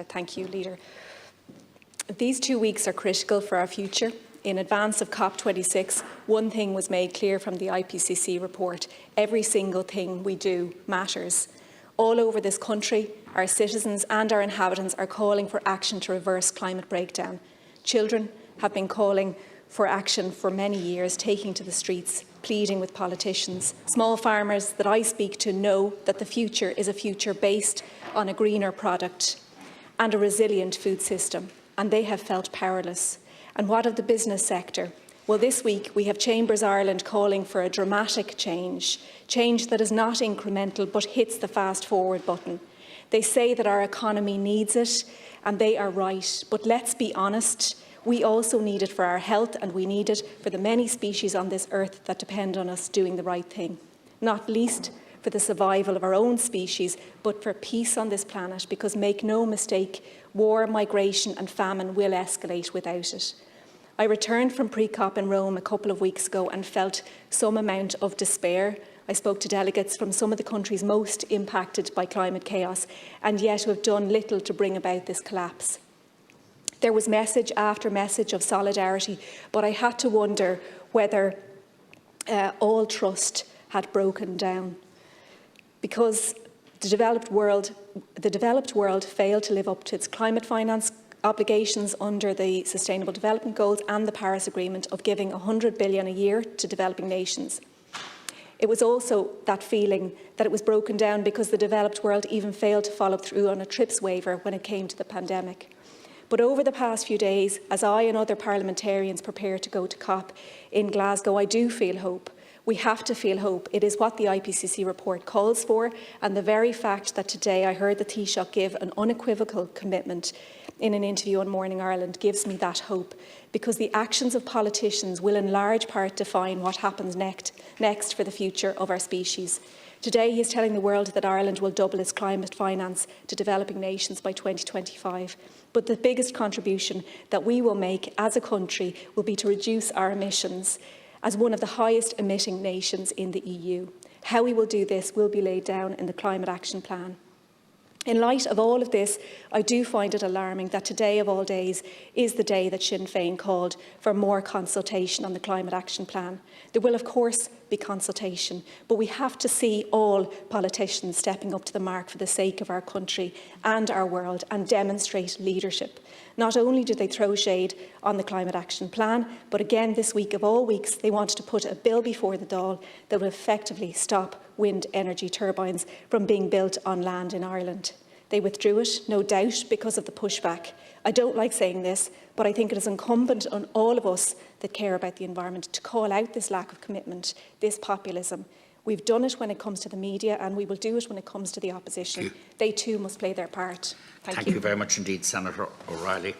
thank you, Leader. These 2 weeks are critical for our future. In advance of COP26, one thing was made clear from the IPCC report: every single thing we do matters. All over this country, our citizens and our inhabitants are calling for action to reverse climate breakdown. Children have been calling for action for many years, taking to the streets, pleading with politicians. Small farmers that I speak to know that the future is a future based on a greener product and a resilient food system, and they have felt powerless. And what of the business sector? Well, this week we have Chambers Ireland calling for a dramatic change that is not incremental but hits the fast forward button. They say that our economy needs it, and they are right. But let's be honest, we also need it for our health, and we need it for the many species on this earth that depend on us doing the right thing, not least for the survival of our own species, but for peace on this planet, because make no mistake, war, migration and famine will escalate without it. I returned from pre-COP in Rome a couple of weeks ago and felt some amount of despair. I spoke to delegates from some of the countries most impacted by climate chaos, and yet who have done little to bring about this collapse. There was message after message of solidarity, but I had to wonder whether all trust had broken down, because the developed world failed to live up to its climate finance obligations under the Sustainable Development Goals and the Paris Agreement of giving $100 billion a year to developing nations. It was also that feeling that it was broken down because the developed world even failed to follow through on a TRIPS waiver when it came to the pandemic. But over the past few days, as I and other parliamentarians prepare to go to COP in Glasgow, I do feel hope. We have to feel hope. It is what the IPCC report calls for, and the very fact that today I heard the Taoiseach give an unequivocal commitment in an interview on Morning Ireland gives me that hope, because the actions of politicians will in large part define what happens next for the future of our species. Today he is telling the world that Ireland will double its climate finance to developing nations by 2025. But the biggest contribution that we will make as a country will be to reduce our emissions as one of the highest emitting nations in the EU. How we will do this will be laid down in the Climate Action Plan. In light of all of this, I do find it alarming that today of all days is the day that Sinn Féin called for more consultation on the Climate Action Plan. There will of course be consultation, but we have to see all politicians stepping up to the mark for the sake of our country and our world and demonstrate leadership. Not only did they throw shade on the Climate Action Plan, but again this week of all weeks they wanted to put a bill before the Dáil that would effectively stop wind energy turbines from being built on land in Ireland. They withdrew it, no doubt, because of the pushback. I don't like saying this, but I think it is incumbent on all of us that care about the environment to call out this lack of commitment, this populism. We've done it when it comes to the media, and we will do it when it comes to the opposition. They too must play their part. Thank you. Thank you very much indeed, Senator O'Reilly.